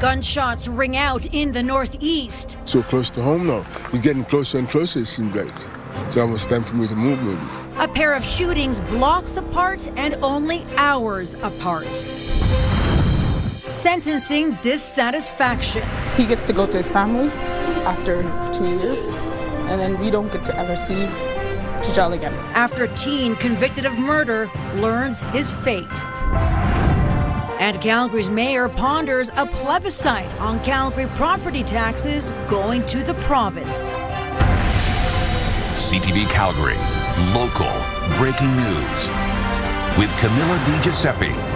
Gunshots ring out in the northeast. So close to home now. You're getting closer and closer, it seems like. It's almost time for me to move, maybe. A pair of shootings blocks apart and only hours apart. Sentencing dissatisfaction. He gets to go to his family after 2 years, and then we don't get to ever see Jal again. After teen convicted of murder learns his fate. And Calgary's mayor ponders a plebiscite on Calgary property taxes going to the province. CTV Calgary, local breaking news with Camilla DiGiuseppe.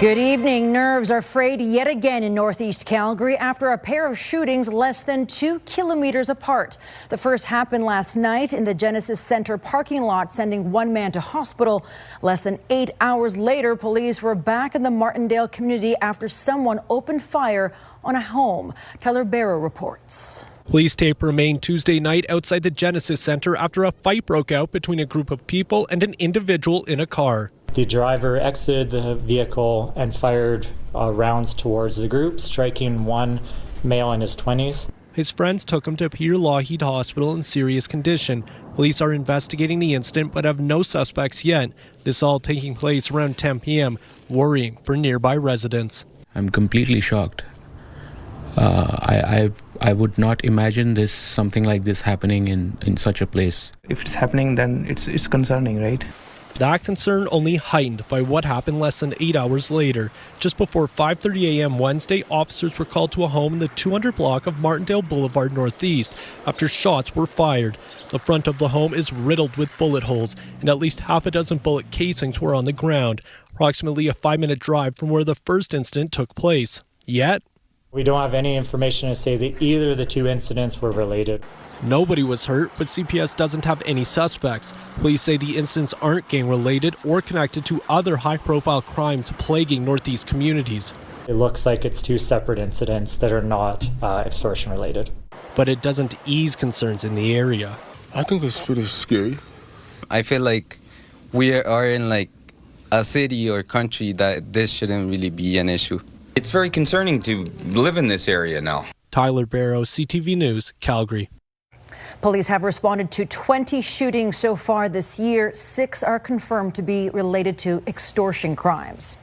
Good evening. Nerves are frayed yet again in northeast Calgary after a pair of shootings less than 2 kilometers apart. The first happened last night in the Genesis Center parking lot, sending one man to hospital. Less than 8 hours later, police were back in the Martindale community after someone opened fire on a home. Tyler Barrow reports. Police tape remained Tuesday night outside the Genesis Center after a fight broke out between a group of people and an individual in a car. The driver exited the vehicle and fired rounds towards the group, striking one male in his 20s. His friends took him to Peter Lougheed Hospital in serious condition. Police are investigating the incident but have no suspects yet. This all taking place around 10 p.m., worrying for nearby residents. I'm completely shocked. I would not imagine something like this happening in such a place. If it's happening, then it's concerning, right? That concern only heightened by what happened less than 8 hours later. Just before 5:30 a.m. Wednesday, officers were called to a home in the 200 block of Martindale Boulevard Northeast after shots were fired. The front of the home is riddled with bullet holes, and at least half a dozen bullet casings were on the ground, approximately a 5-minute drive from where the first incident took place. Yet, we don't have any information to say that either of the two incidents were related. Nobody was hurt, but CPS doesn't have any suspects. Police say the incidents aren't gang-related or connected to other high-profile crimes plaguing Northeast communities. It looks like it's two separate incidents that are not extortion-related. But it doesn't ease concerns in the area. I think it's pretty scary. I feel like we are in like a city or country that this shouldn't really be an issue. It's very concerning to live in this area now. Tyler Barrow, CTV News, Calgary. Police have responded to 20 shootings so far this year. 6 are confirmed to be related to extortion crimes.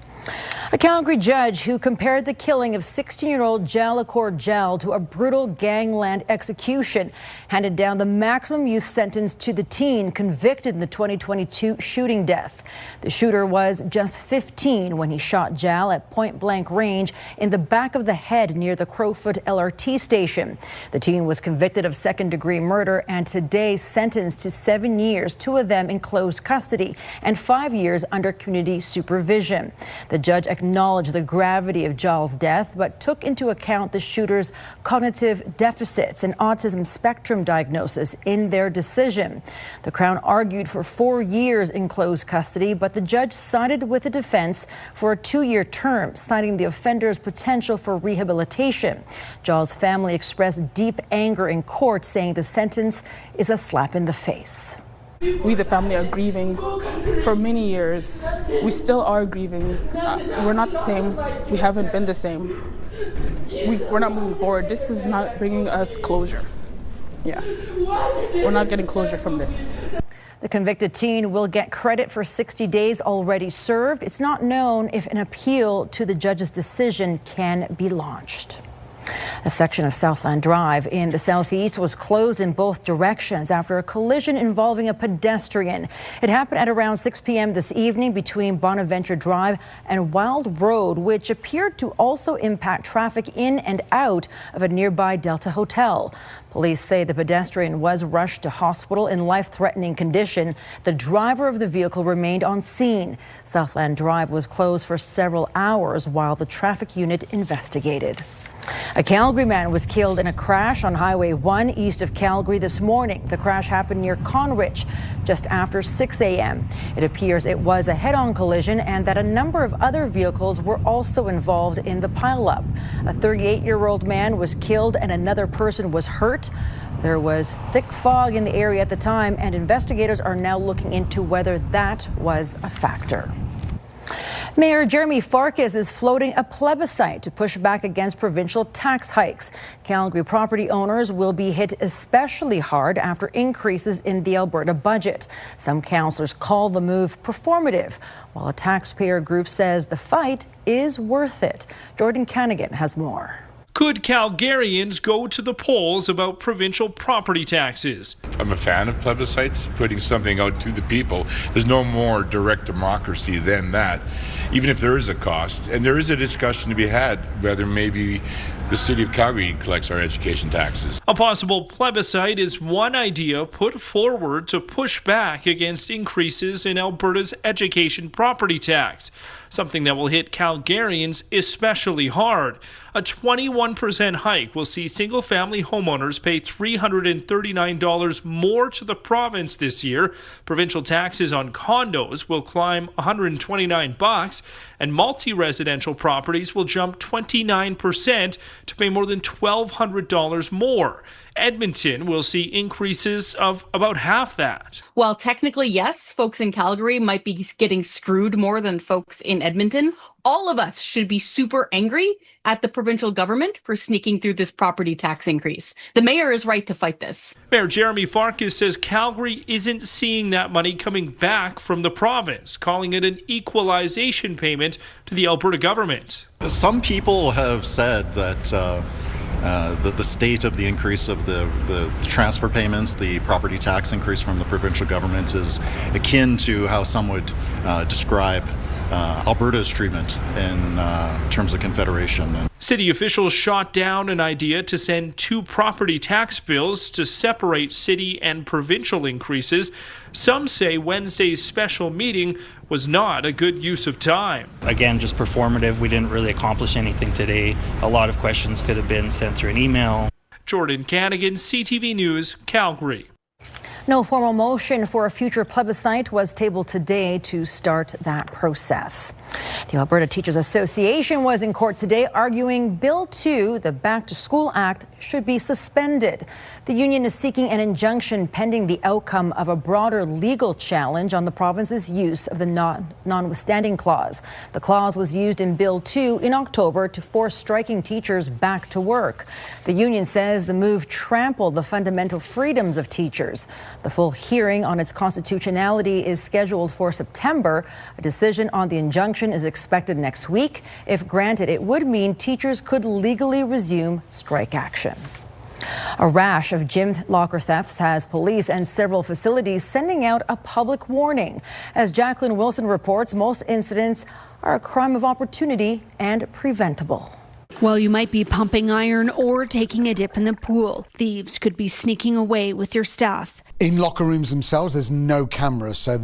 A Calgary judge who compared the killing of 16-year-old Jalacord Jal to a brutal gangland execution handed down the maximum youth sentence to the teen convicted in the 2022 shooting death. The shooter was just 15 when he shot Jal at point-blank range in the back of the head near the Crowfoot LRT station. The teen was convicted of second-degree murder and today sentenced to 7 years, 2 of them in closed custody, and 5 years under community supervision. The judge acknowledged the gravity of Jal's death, but took into account the shooter's cognitive deficits and autism spectrum diagnosis in their decision. The Crown argued for 4 years in closed custody, but the judge sided with the defense for a 2-year term, citing the offender's potential for rehabilitation. Jal's family expressed deep anger in court, saying the sentence is a slap in the face. We, the family, are grieving for many years. We still are grieving. We're not the same. We haven't been the same. We're not moving forward. This is not bringing us closure. Yeah. We're not getting closure from this. The convicted teen will get credit for 60 days already served. It's not known if an appeal to the judge's decision can be launched. A section of Southland Drive in the southeast was closed in both directions after a collision involving a pedestrian. It happened at around 6 p.m. this evening between Bonaventure Drive and Wild Road, which appeared to also impact traffic in and out of a nearby Delta hotel. Police say the pedestrian was rushed to hospital in life-threatening condition. The driver of the vehicle remained on scene. Southland Drive was closed for several hours while the traffic unit investigated. A Calgary man was killed in a crash on Highway 1 east of Calgary this morning. The crash happened near Conrich just after 6 a.m. It appears it was a head-on collision and that a number of other vehicles were also involved in the pileup. A 38-year-old man was killed and another person was hurt. There was thick fog in the area at the time, and investigators are now looking into whether that was a factor. Mayor Jeremy Farkas is floating a plebiscite to push back against provincial tax hikes. Calgary property owners will be hit especially hard after increases in the Alberta budget. Some councillors call the move performative, while a taxpayer group says the fight is worth it. Jordan Canagan has more. Could Calgarians go to the polls about provincial property taxes? I'm a fan of plebiscites, putting something out to the people. There's no more direct democracy than that, even if there is a cost. And there is a discussion to be had whether maybe the city of Calgary collects our education taxes. A possible plebiscite is one idea put forward to push back against increases in Alberta's education property tax, something that will hit Calgarians especially hard. A 21% hike will see single-family homeowners pay $339 more to the province this year. Provincial taxes on condos will climb $129, and multi-residential properties will jump 29% to pay more than $1,200 more. Edmonton will see increases of about half that. Well, technically, yes, folks in Calgary might be getting screwed more than folks in Edmonton. All of us should be super angry at the provincial government for sneaking through this property tax increase. The mayor is right to fight this. Mayor Jeremy Farkas says Calgary isn't seeing that money coming back from the province, calling it an equalization payment to the Alberta government. Some people have said that the state of the increase of the transfer payments, the property tax increase from the provincial government is akin to how some would describe Alberta's treatment in terms of Confederation. City officials shot down an idea to send two property tax bills to separate city and provincial increases. Some say Wednesday's special meeting was not a good use of time. Again, just performative. We didn't really accomplish anything today. A lot of questions could have been sent through an email. Jordan Canagan, CTV News, Calgary. No formal motion for a future plebiscite was tabled today to start that process. The Alberta Teachers Association was in court today arguing Bill 2, the Back to School Act, should be suspended. The union is seeking an injunction pending the outcome of a broader legal challenge on the province's use of the notwithstanding clause. The clause was used in Bill 2 in October to force striking teachers back to work. The union says the move trampled the fundamental freedoms of teachers. The full hearing on its constitutionality is scheduled for September. A decision on the injunction is expected next week. If granted, it would mean teachers could legally resume strike action. A rash of gym locker thefts has police and several facilities sending out a public warning. As Jacqueline Wilson reports, most incidents are a crime of opportunity and preventable. While you might be pumping iron or taking a dip in the pool, thieves could be sneaking away with your stuff. In locker rooms themselves, there's no cameras, so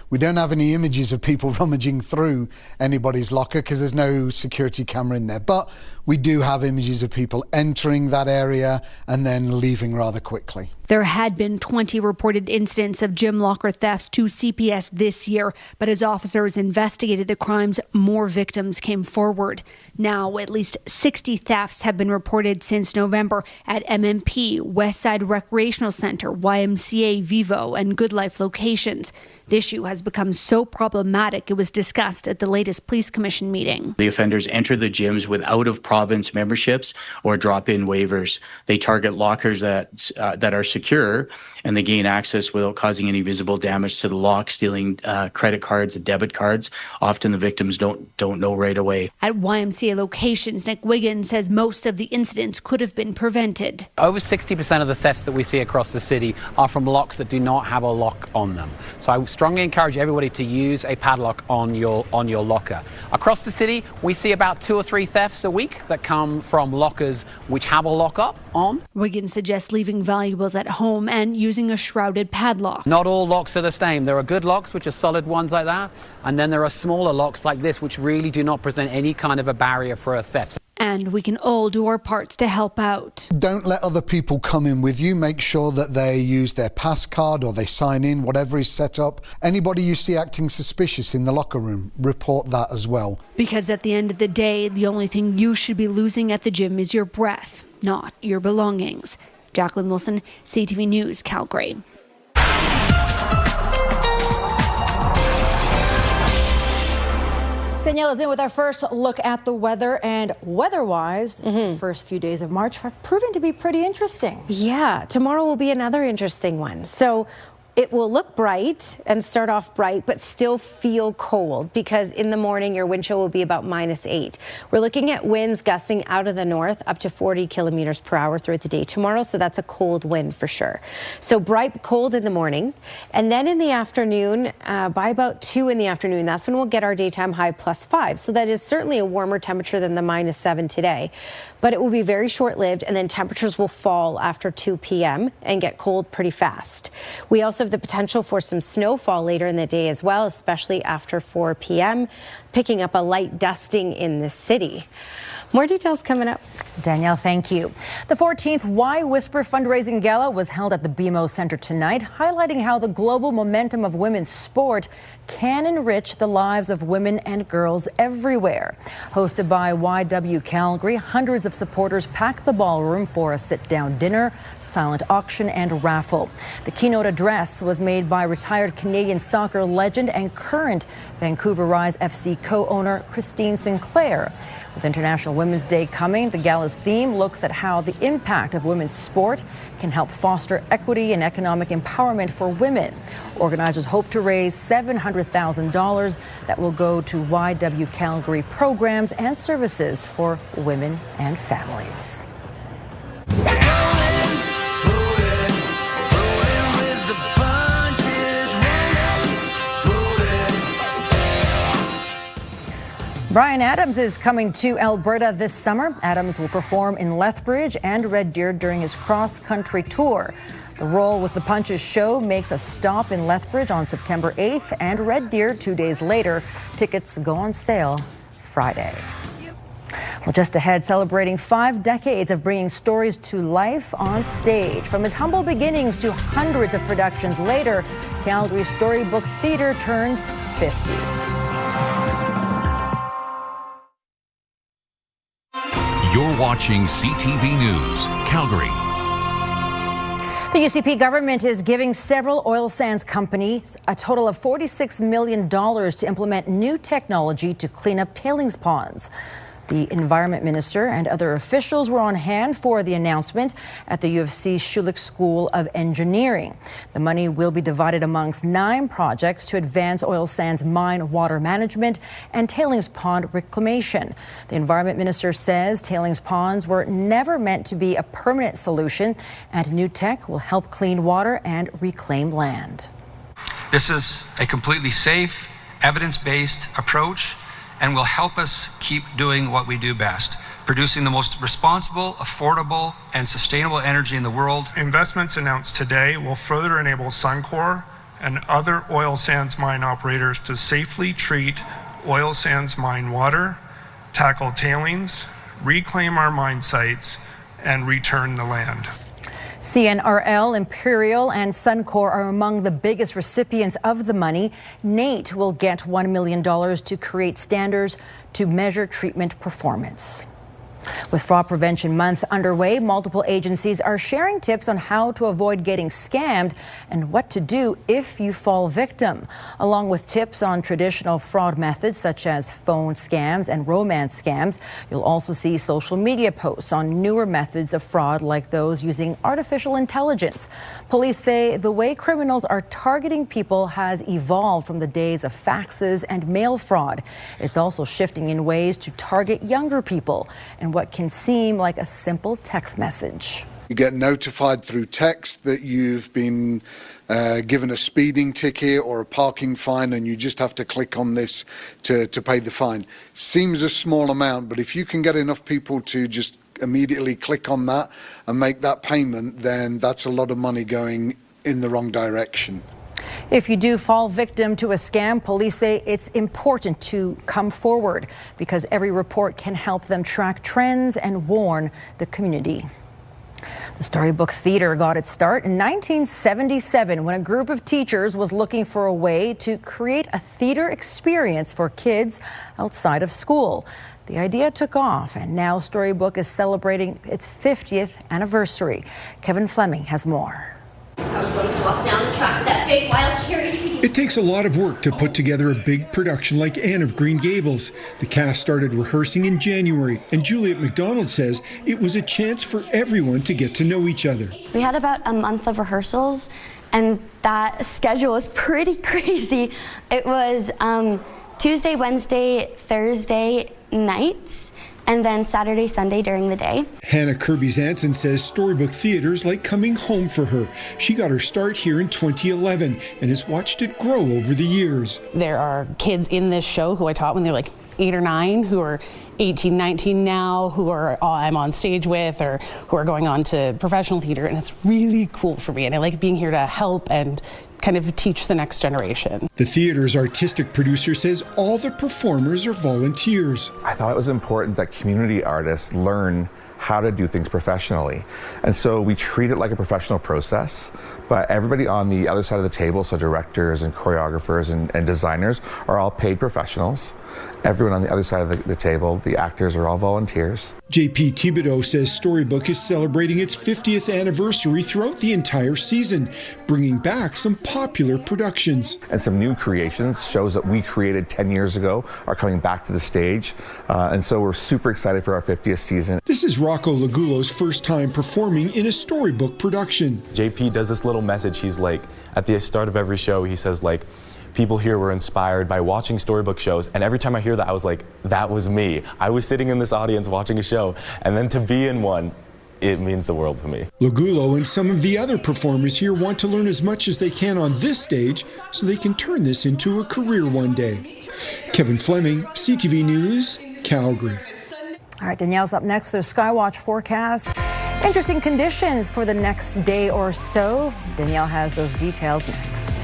we don't have any images of people rummaging through anybody's locker because there's no security camera in there. But we do have images of people entering that area and then leaving rather quickly. There had been 20 reported incidents of gym locker thefts to CPS this year, but as officers investigated the crimes, more victims came forward. Now, at least 60 thefts have been reported since November at MMP, Westside Recreational Centre, YMCA, Vivo, and Good Life locations. The issue has become so problematic it was discussed at the latest Police Commission meeting. The offenders enter the gyms with out-of-province memberships or drop-in waivers. They target lockers that are secure, and they gain access without causing any visible damage to the lock, stealing credit cards and debit cards. Often the victims don't know right away. At YMCA locations, Nick Wiggins says most of the incidents could have been prevented. Over 60% of the thefts that we see across the city are from locks that do not have a lock on them. So I strongly encourage everybody to use a padlock on your locker. Across the city, we see about 2 or 3 thefts a week that come from lockers which have a lock up on. Wiggins suggests leaving valuables at home and using a shrouded padlock. Not all locks are the same. There are good locks, which are solid ones like that, and then there are smaller locks like this, which really do not present any kind of a barrier for a theft. And we can all do our parts to help out. Don't let other people come in with you. Make sure that they use their pass card or they sign in, whatever is set up. Anybody you see acting suspicious in the locker room, report that as well. Because at the end of the day, the only thing you should be losing at the gym is your breath, not your belongings. Jacqueline Wilson, CTV News, Calgary. Danielle is in with our first look at the weather, and weather-wise, the first few days of March have proven to be pretty interesting. Yeah, tomorrow will be another interesting one. So it will look bright and start off bright, but still feel cold because in the morning your wind chill will be about -8. We're looking at winds gusting out of the north up to 40 kilometers per hour throughout the day tomorrow, so that's a cold wind for sure. So bright, cold in the morning, and then in the afternoon, by about 2 in the afternoon, that's when we'll get our daytime high +5. So that is certainly a warmer temperature than the -7 today, but it will be very short-lived, and then temperatures will fall after 2 p.m. and get cold pretty fast. We also have the potential for some snowfall later in the day as well, especially after 4 p.m., picking up a light dusting in the city. More details coming up. Danielle, thank you. The 14th Why Whisper fundraising gala was held at the BMO Centre tonight, highlighting how the global momentum of women's sport can enrich the lives of women and girls everywhere. Hosted by YW Calgary, hundreds of supporters packed the ballroom for a sit-down dinner, silent auction, and raffle. The keynote address was made by retired Canadian soccer legend and current Vancouver Rise FC co-owner Christine Sinclair. With International Women's Day coming, the gala's theme looks at how the impact of women's sport can help foster equity and economic empowerment for women. Organizers hope to raise $700,000 that will go to YW Calgary programs and services for women and families. Bryan Adams is coming to Alberta this summer. Adams will perform in Lethbridge and Red Deer during his cross-country tour. The Roll with the Punches show makes a stop in Lethbridge on September 8th and Red Deer 2 days later. Tickets go on sale Friday. Well, just ahead, celebrating 5 decades of bringing stories to life on stage. From his humble beginnings to hundreds of productions later, Calgary Storybook Theater turns 50. You're watching CTV News, Calgary. The UCP government is giving several oil sands companies a total of $46 million to implement new technology to clean up tailings ponds. The Environment Minister and other officials were on hand for the announcement at the U of C's Schulich School of Engineering. The money will be divided amongst 9 projects to advance oil sands mine water management and tailings pond reclamation. The Environment Minister says tailings ponds were never meant to be a permanent solution, and new tech will help clean water and reclaim land. This is a completely safe, evidence-based approach and will help us keep doing what we do best, producing the most responsible, affordable, and sustainable energy in the world. Investments announced today will further enable Suncor and other oil sands mine operators to safely treat oil sands mine water, tackle tailings, reclaim our mine sites, and return the land. CNRL, Imperial, and Suncor are among the biggest recipients of the money. NATE will get $1 million to create standards to measure treatment performance. With Fraud Prevention Month underway, multiple agencies are sharing tips on how to avoid getting scammed and what to do if you fall victim, along with tips on traditional fraud methods such as phone scams and romance scams. You'll also see social media posts on newer methods of fraud like those using artificial intelligence. Police say the way criminals are targeting people has evolved from the days of faxes and mail fraud. It's also shifting in ways to target younger people and what can seem like a simple text message. You get notified through text that you've been given a speeding ticket or a parking fine, and you just have to click on this to pay the fine. Seems a small amount, but if you can get enough people to just immediately click on that and make that payment, then that's a lot of money going in the wrong direction. If you do fall victim to a scam, police say it's important to come forward because every report can help them track trends and warn the community. The Storybook Theater got its start in 1977 when a group of teachers was looking for a way to create a theater experience for kids outside of school. The idea took off, and now Storybook is celebrating its 50th anniversary. Kevin Fleming has more. I was going to walk down the track to that big wild cherry tree It takes a lot of work to put together a big production like Anne of Green Gables. The cast started rehearsing in January, and Juliet McDonald says it was a chance for everyone to get to know each other. We had about a month of rehearsals, and that schedule was pretty crazy. It was Tuesday, Wednesday, Thursday nights, and then Saturday, Sunday during the day. Hannah Kirby-Zanson says Storybook Theater is like coming home for her. She got her start here in 2011 and has watched it grow over the years. There are kids in this show who I taught when they were like 8 or 9, who are 18, 19 now, who are I'm on stage with, or who are going on to professional theater, and it's really cool for me, and I like being here to help and kind of teach the next generation. The theater's artistic producer says all the performers are volunteers. I thought it was important that community artists learn how to do things professionally. And so we treat it like a professional process, but everybody on the other side of the table, so directors and choreographers and designers, are all paid professionals. Everyone on the other side of the table, the actors, are all volunteers. JP Thibodeau says Storybook is celebrating its 50th anniversary throughout the entire season, bringing back some popular productions. And some new creations, shows that we created 10 years ago, are coming back to the stage. And so we're super excited for our 50th season. This is Rocco Lagulo's first time performing in a Storybook production. JP does this little message. He's like, at the start of every show, he says like, people here were inspired by watching Storybook shows, and every time I hear that, I was like, that was me. I was sitting in this audience watching a show, and then to be in one, it means the world to me. Lagulo and some of the other performers here want to learn as much as they can on this stage so they can turn this into a career one day. Kevin Fleming, CTV News, Calgary. All right, Danielle's up next with their Skywatch forecast. Interesting conditions for the next day or so. Danielle has those details next.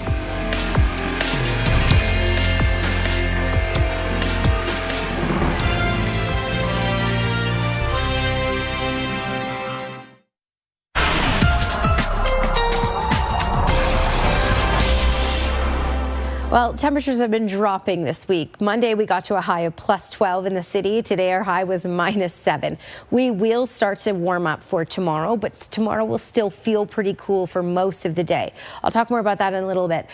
Well, temperatures have been dropping this week. Monday, we got to a high of +12 in the city. Today, our high was -7. We will start to warm up for tomorrow, but tomorrow will still feel pretty cool for most of the day. I'll talk more about that in a little bit.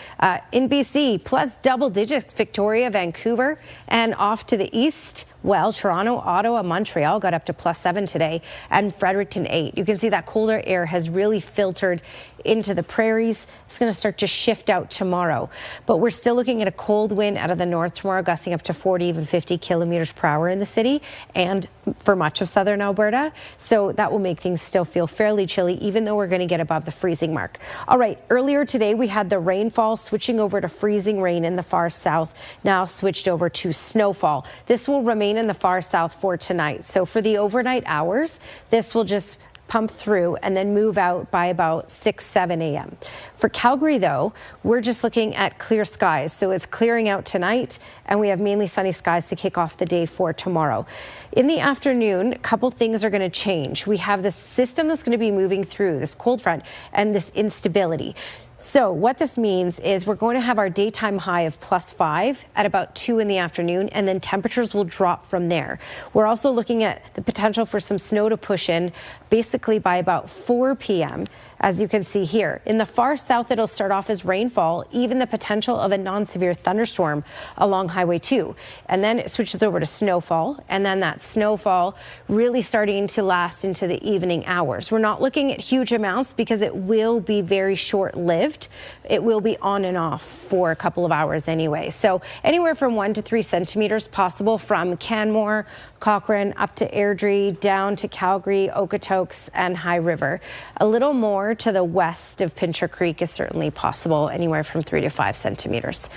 In BC, plus double digits, Victoria, Vancouver, and off to the east. Well, Toronto, Ottawa, Montreal got up to +7 today, and Fredericton 8. You can see that colder air has really filtered into the prairies. It's going to start to shift out tomorrow, but we're still looking at a cold wind out of the north tomorrow, gusting up to 40, even 50 kilometers per hour in the city and for much of southern Alberta. So that will make things still feel fairly chilly, even though we're going to get above the freezing mark. All right, earlier today we had the rainfall switching over to freezing rain in the far south, now switched over to snowfall. This will remain in the far south for tonight. So for the overnight hours, this will just pump through and then move out by about 6, 7 a.m. For Calgary, though, we're just looking at clear skies. So it's clearing out tonight, and we have mainly sunny skies to kick off the day for tomorrow. In the afternoon, a couple things are going to change. We have this system that's going to be moving through, this cold front, and this instability. So what this means is we're going to have our daytime high of +5 at about 2 in the afternoon, and then temperatures will drop from there. We're also looking at the potential for some snow to push in basically by about 4 p.m. As you can see here. In the far south, it'll start off as rainfall, even the potential of a non-severe thunderstorm along Highway 2. And then it switches over to snowfall, and then that snowfall really starting to last into the evening hours. We're not looking at huge amounts because it will be very short-lived. It will be on and off for a couple of hours anyway. So anywhere from 1 to 3 centimeters possible from Canmore, Cochrane, up to Airdrie, down to Calgary, Okotoks, and High River. A little more to the west of Pincher Creek is certainly possible, anywhere from 3 to 5 centimeters.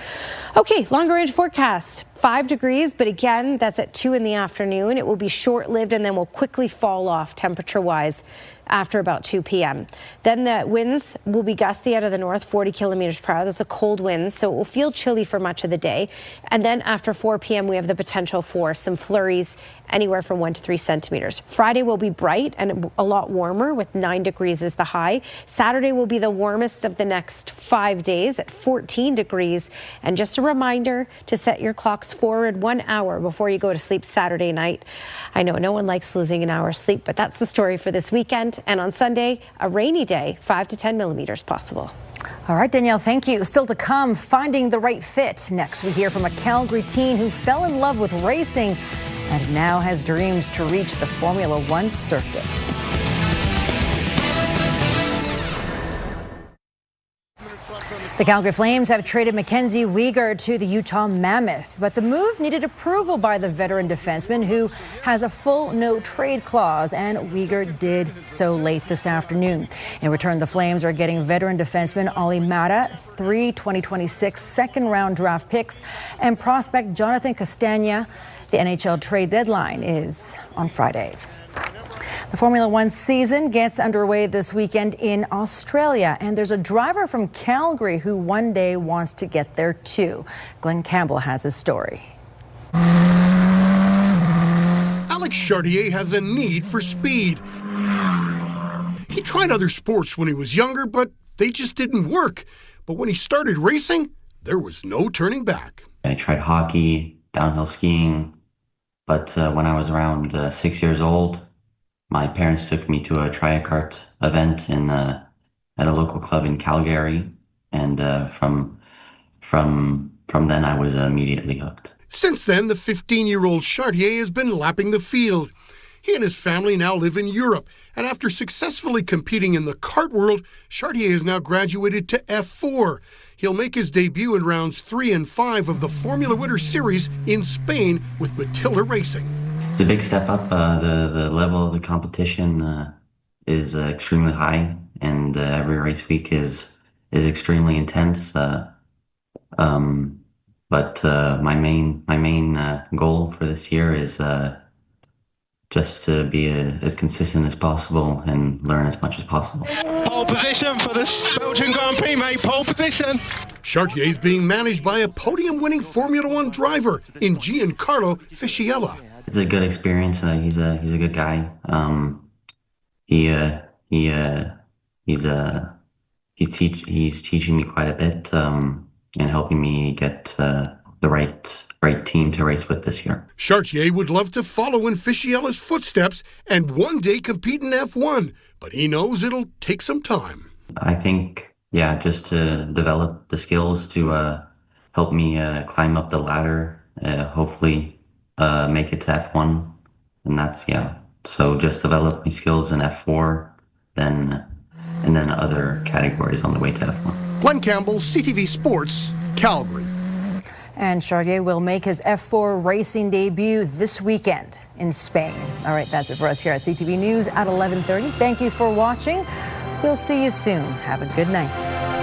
Okay, longer range forecast. 5 degrees, but again, that's at 2 in the afternoon. It will be short-lived and then will quickly fall off temperature-wise after about 2 p.m. Then the winds will be gusty out of the north, 40 kilometers per hour. That's a cold wind, so it will feel chilly for much of the day. And then after 4 p.m., we have the potential for some flurries, anywhere from 1 to 3 centimeters. Friday will be bright and a lot warmer with 9 degrees as the high. Saturday will be the warmest of the next 5 days at 14 degrees. And just a reminder to set your clocks forward 1 hour before you go to sleep Saturday night. I know no one likes losing an hour's sleep, but that's the story for this weekend. And on Sunday, a rainy day, 5 to 10 millimeters possible. All right, Danielle, thank you. Still to come, finding the right fit. Next, we hear from a Calgary teen who fell in love with racing and now has dreams to reach the Formula One circuit. The Calgary Flames have traded Mackenzie Weegar to the Utah Mammoth, but the move needed approval by the veteran defenseman who has a full no-trade clause, and Weegar did so late this afternoon. In return, the Flames are getting veteran defenseman Ollie Mata, 3 2026 second-round draft picks, and prospect Jonathan Castagna. The NHL trade deadline is on Friday. The Formula One season gets underway this weekend in Australia, and there's a driver from Calgary who one day wants to get there too. Glenn Campbell has his story. Alex Chartier has a need for speed. He tried other sports when he was younger, but they just didn't work. But when he started racing, there was no turning back. I tried hockey, downhill skiing, but when I was around 6 years old, my parents took me to a triathlon event at a local club in Calgary, and from then I was immediately hooked. Since then, the 15-year-old Chartier has been lapping the field. He and his family now live in Europe, and after successfully competing in the kart world, Chartier has now graduated to F4. He'll make his debut in rounds 3 and 5 of the Formula Winter Series in Spain with Matilda Racing. It's a big step up. The level of the competition is extremely high, and every race week is extremely intense. But my main goal for this year is just to be as consistent as possible and learn as much as possible. Pole position for the Belgian Grand Prix, mate. Pole position. Chartier is being managed by a podium-winning Formula One driver in Giancarlo Fischiella. It's a good experience. He's a good guy. He's teaching me quite a bit and helping me get the right team to race with this year. Chartier would love to follow in Fischiella's footsteps and one day compete in F1, but he knows it'll take some time. I think, just to develop the skills to help me climb up the ladder, hopefully make it to F1, and that's, so just develop my skills in F4, and then other categories on the way to F1. Glenn Campbell, CTV Sports, Calgary. And Chartier will make his F4 racing debut this weekend in Spain. All right, that's it for us here at CTV News at 11:30. Thank you for watching. We'll see you soon. Have a good night.